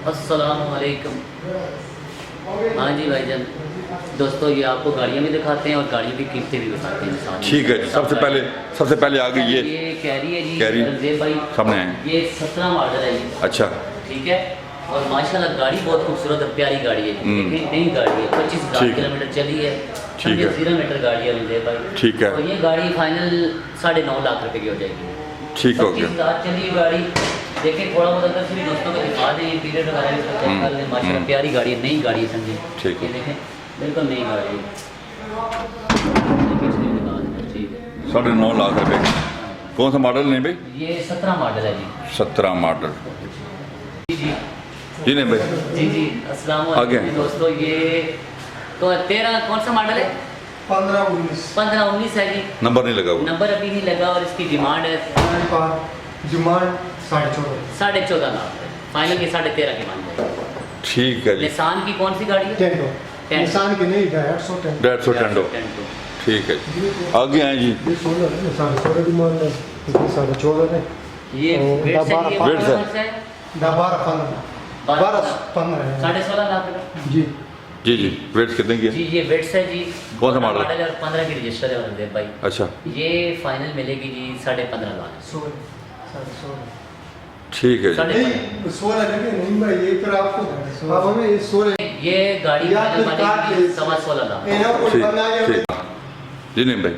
अस्सलामुअलैकुम। हाँ जी भाईजान, दोस्तों ये आपको गाड़ियाँ भी दिखाते हैं और गाड़ियों की कीमतें भी बताते हैं साथ में। ठीक है जी। सबसे पहले आ गई ये कैरी है जी, कैरी रंजीब भाई सामने है। ये 17 मॉडल है जी। अच्छा, ठीक है। और माशाल्लाह गाड़ी बहुत खूबसूरत और प्यारी गाड़ी है जी। देखिए नई गाड़ी है, 25,000 किलोमीटर चली है। ठीक है। 0 मीटर गाड़ी है रंजीब भाई। ठीक है। और ये गाड़ी फाइनल 9.5 लाख रुपए की हो जाएगी। ठीक हो गया। 25,000 चली है गाड़ी। देखिए थोड़ा बहुत अगर सभी दोस्तों को दिखा दें पीरियड वगैरह भी चेक कर लें। माशाल्लाह प्यारी गाड़ी है, नई गाड़ी है समझे। ठीक है। ये देखें बिल्कुल नई गाड़ी है। ठीक है। 9.5 लाख रुपए। कौन सा मॉडल नहीं भाई? ये 17 मॉडल है जी। 17 मॉडल। जी जी जी नहीं भाई। जी जी। अस्सलाम आगे। वालेकुम दोस्तों, ये तो 13 कौन सा मॉडल है? 15-19 है जी। नंबर नहीं लगा हुआ। नंबर अभी नहीं लगा और इसकी डिमांड है डिमांड 14.5 14.5 लाख। फाइनल ये 13.5 की मान जाएगी। ठीक है जी। निसान की कौन सी गाड़ी है? टेंडो निशान की नहीं 150 150 टेंडो। ठीक है जी। आगे आए जी। ये 16 है, 16.5 डिमांड है, इसकी 14.5 है। ये और वेट से ये वेट से। कौन सा है? 12-15 है। 16.5 लाख रुपए। जी जी जी। वेट कितने की जी है? ये वेट्स है जी। कौन सा मॉडल? है और 15 की रजिस्टर है रंजीब भाई। अच्छा, ये फाइनल मिलेगी जी 15.5 लाख। 16 ठीक है जी। नहीं 16 लगे नहीं भाई, ये फिर आपको अब हमें ये 16 ये गाड़ी या फाइनल फिर काट मिलेगी ले। 16.5 लाख। ये ना कुछ ठीक बना गया ठीक। जी नहीं भाई।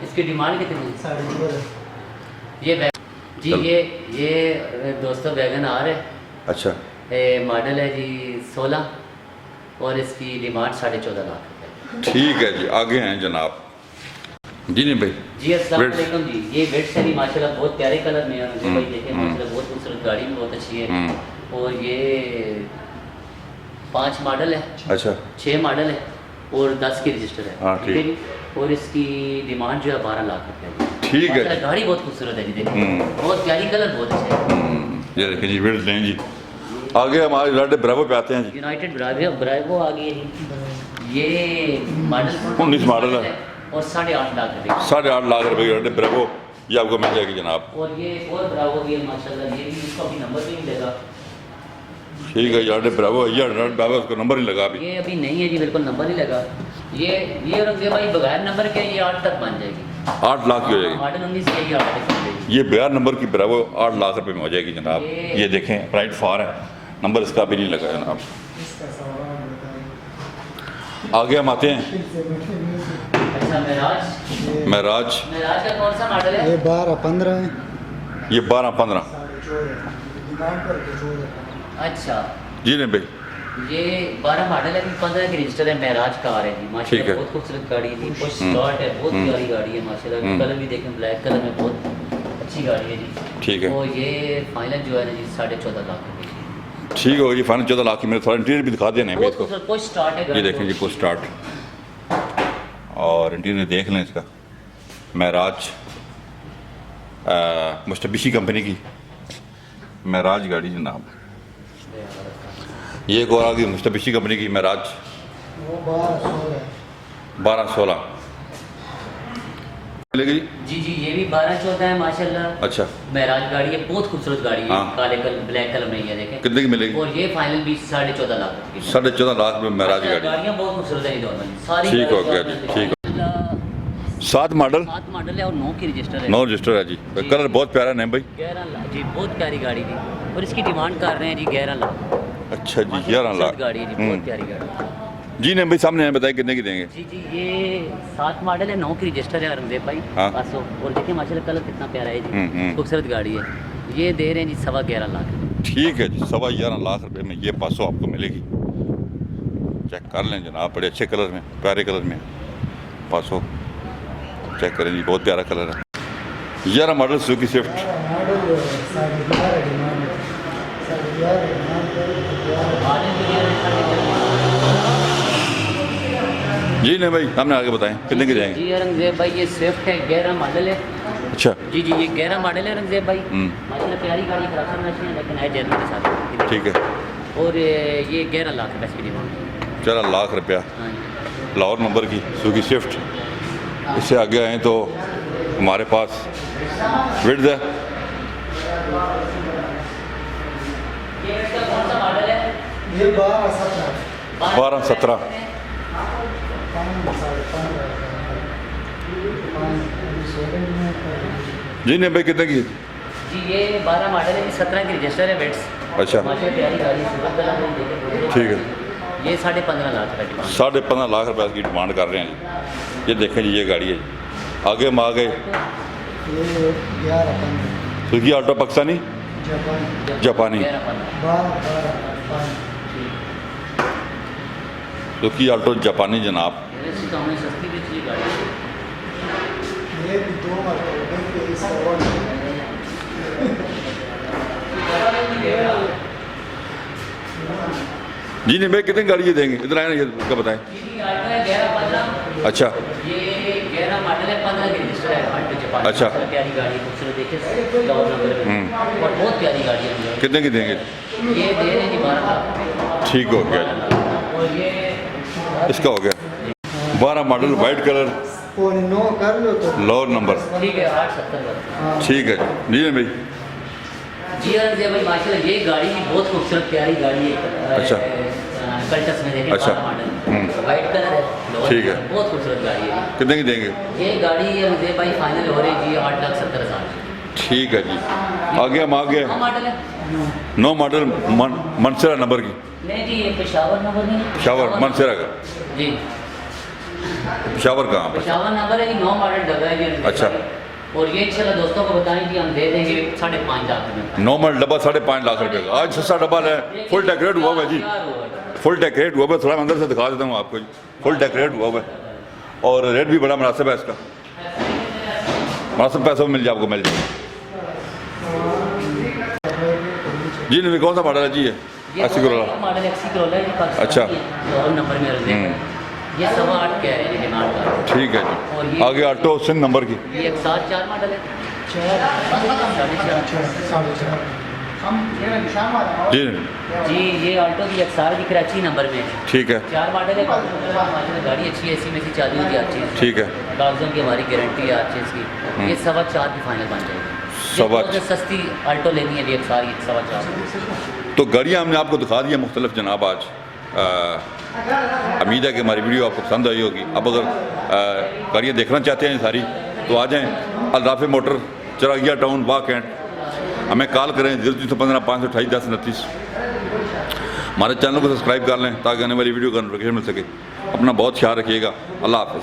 इसकी डिमांड कितनी है? 14.5 ये जी चलो। ये दोस्तों वैगन आर है। अच्छा, मॉडल है जी 16 और इसकी डिमांड 14.5 लाख रुपए। ठीक है जी। आगे हैं जनाब। जी नहीं भाई। जी अस्सलाम वेट्स। वालेकुम जी। ये वेट्स है जी माशाल्लाह बहुत प्यारे कलर में है भाई। देखिए हम्म। माशाल्लाह बहुत खूबसूरत गाड़ी भी बहुत अच्छी है। और ये 5 मॉडल है, अच्छा, 6 मॉडल है और 10 की रजिस्टर है। हाँ, ठीक। है जी। और इसकी डिमांड जो है 12 लाख रुपए है। ठीक है। माशाल्लाह गाड़ी बहुत खूबसूरत है जी। देखिए बहुत प्यारी कलर बहुत अच्छे है। ये देखिए जी। वेट लें जी। आगे हमारे रेड ब्रावो पे आते हैं जी। यूनाइटेड ब्रावो आ गई है जी। ये मॉडल 19 मॉडल है और 8.5 लाख रुपए। 8.5 लाख रुपए की रेड ब्रावो ये आपको मिल जाएगी जनाब। और ये और ब्रावो भी है माशाल्लाह। ये भी इसका अभी नंबर भी नहीं लगा। ठीक है। रेड ब्रावो ये रेड ब्रावो उसको नंबर नहीं लगा अभी। ये अभी नहीं है जी, बिल्कुल नंबर नहीं लगा। ये रंगे भाई बगैर नंबर के ये 8 तक बन जाएगी। 8 लाख की हो जाएगी। मॉडल 19 की ये 8 तक बन जाएगी। ये बगैर नंबर की ब्रावो 8 लाख रुपए में हो जाएगी जनाब। ये देखें राइट फार है, नंबर इसका अभी नहीं लगा जनाब। इसका सवाल बताइए। आगे हम आते हैं अच्छा महराज। महराज। महराज का कौन सा मॉडल है? ये 12-15 है। ये 12-15। 14.5 डिमांड पर 14। अच्छा जी नहीं भाई। ये 12 मॉडल है, 15 की रजिस्टर है। महराज कार है जी ठीक माशाल्लाह। है। बहुत खूबसूरत गाड़ी है जी। कुछ स्लॉट है, बहुत प्यारी गाड़ी है माशाल्लाह। कलर भी देखें ब्लैक कलर में बहुत अच्छी गाड़ी है जी। ठीक है। और ये फाइनल जो है ना जी 14.5 लाख रुपए की। ठीक है जी। फाइनल 14 लाख की। मेरे थोड़ा इंटीरियर भी दिखा देना भाई बहुत इसको। खूबसूरत कुछ स्टार्ट है ये गाड़ी देखें जी बहुत पोस्ट स्टार्ट और इंटीरियर देख लें इसका। महराज मित्सुबिशी कंपनी की महराज गाड़ी जनाब। ये एक और आ गई मित्सुबिशी कंपनी की महराज वो 12-16 है। 12-16 मिलेगी। जी जी। ये भी 12-14 है माशाल्लाह। अच्छा, महराज गाड़ी है, बहुत खूबसूरत गाड़ी है। हाँ। काले कलर ब्लैक कलर में ये देखें। कितने की मिलेगी? और ये फाइनल भी 14.5 लाख रुपए की। 14.5 लाख में महराज गाड़ी। गाड़ियाँ बहुत खूबसूरत है दोनों सारी। ठीक हो गया जी। ठीक हो। 7 मॉडल 7 मॉडल है और 9 की रजिस्टर है। 9 रजिस्टर है जी। कलर बहुत प्यारा है भाई। 11 लाख जी, बहुत प्यारी गाड़ी थी। और इसकी डिमांड कर रहे हैं जी 11 लाख। अच्छा जी। 11 खूबसूरत लाख गाड़ी है जी, बहुत प्यारी गाड़ी। जी नहीं भाई। सामने बताइए कितने की देंगे? जी जी। ये 7 मॉडल है, 9 की रजिस्टर है रंजीब भाई। हाँ। 500। और देखिए माशाल्लाह कलर कितना प्यारा है जी। हम्म। खूबसूरत गाड़ी है। ये दे रहे हैं जी 11.25 लाख। ठीक है जी। 11.25 लाख रुपए में ये 500 आपको मिलेगी। चेक कर लें जनाब। बड़े अच्छे कलर में, प्यारे कलर में 500 चेक करें जी। बहुत प्यारा कलर है। 11 model Suzuki Swift. Model 11.5 demand है। 11.5 डिमांड पर 11। जी नहीं भाई। सामने आगे बताएं कितने की जाएंगे? जी रंजीब भाई ये स्विफ्ट है, 11 मॉडल है। अच्छा, जी जी। ये 11 मॉडल है रंजीब भाई। माशाल्लाह प्यारी गाड़ी खराब नहीं है लेकिन है जर्मन के साथ। ठीक है। और ये 11 लाख रुपए की डिमांड। 11 लाख रुपया हाँ जी। लाहौर नंबर की सुजुकी स्विफ्ट। इससे आगे आए तो हमारे पास विड्थ है। ये इसका कौन सा मॉडल है? ये 12-17 12-17 जी नहीं भाई कितने की? जी ये 12 मॉडल है, 17 की रजिस्टर है वेट्स। अच्छा माशाल्लाह प्यारी गाड़ी है, सुपर कलर में देखे। ठीक है। ये 15.5 लाख का डिमांड। 15.5 लाख रुपए की डिमांड कर रहे हैं जी। ये देखें जी ये गाड़ी है जी। आगे हम आ गए ये 11-15 सुजुकी ऑल्टो पाकिस्तानी जापान जापानी 12-12 सुजुकी ऑल्टो जापानी जनाब। इससे तो हमें सस्ती भी चाहिए गाड़ी। ये भी 2 मरतबे इसका और जी नहीं भाई कितनी गाड़ी ये देंगे? इधर आए ना ये क्या बताएं। 11-15। अच्छा ये 11 मॉडल है, 15 की रजिस्टर है, ऑल्टो जापानी। अच्छा। प्यारी गाड़ी, खूबसूरत देखिए डबल नंबर में और बहुत प्यारी गाड़ी है। कितने की देंगे? ये दे रहे हैं जी 12 लाख। ठीक हो गया और ये इसका हो गया 12 मॉडल वाइट कलर और 9 कर लो तो लोअर नंबर। ठीक है 870। ठीक है जी नहीं भाई। जी हाँ जी भाई माशाल्लाह ये गाड़ी भी बहुत खूबसूरत प्यारी गाड़ी है। अच्छा। कल्टस में देखें अच्छा। 12 मॉडल वाइट कलर है। लोअर ठीक है। बहुत खूबसूरत गाड़ी है। कितने की देंगे? ये गाड़ी मुझे भाई फाइनल हो रही जी 8,70,000। ठीक है जी। आगे हम आ गए कौन मॉडल है? 9 मॉडल मनसेरा नंबर की। नहीं जी ये पेशावर नंबर नहीं है। पेशावर मनसेरा का। जी पेशावर कहाँ पर? पेशावर नंबर है जी, 9 मॉडल डब्बा है जी। अच्छा। और ये इंशाल्लाह दोस्तों को बताएं कि हम दे देंगे 5.5 लाख में। 9 मॉडल डब्बा 5.5 लाख रुपए का। आज सस्ता डब्बा है, फुल डेकोरेट हुआ हुआ है जी। फुल डेकोरेट हुआ हुआ है। थोड़ा मैं अंदर से दिखा देता हूँ आपको जी। फुल डेकोरेट हुआ हुआ है और रेट भी बड़ा मुनासिब है इसका। मुनासिब पैसों में मिल जाए आपको, मिल जाए जी। नहीं कौन सा मॉडल है जी? ये 80 करोड़ मॉडल 80 करोड़ है जी। अच्छा। और नंबर में रख देंगे। ये 8.25 कह रहे हैं जी डिमांड का। ठीक है और जी। ये- आगे ऑल्टो सिंह नंबर की। ये 1.4 मॉडल है। 4.5 हम शाम आ रहा जी जी ये ऑल्टो की 1 की कराची नंबर में है। ठीक है 4 मॉडल है। माशाल्लाह गाड़ी अच्छी है, इसी में से चालू होगी हर चीज़। ठीक है। कागजों की हमारी गारंटी है हर चीज़ की। ये 4.25 की फाइनल बन जाएगी। 4.25 जो सस्ती ऑल्टो लेनी है 1.4। तो गाड़ियाँ हमने आपको दिखा दी है मुख्तलिफ जनाब आज। उम्मीद है कि हमारी वीडियो आपको पसंद आई होगी। अब अगर गाड़ियाँ देखना चाहते हैं सारी तो आ जाएँ अल्राफे मोटर चरागिया टाउन वाक एंड। हमें कॉल करें 0315 528 1029। हमारे चैनल को सब्सक्राइब कर लें ताकि आने वाली वीडियो का नोटिफिकेशन मिल सके। अपना बहुत ख्याल रखिएगा। अल्लाह हाफ़िज़।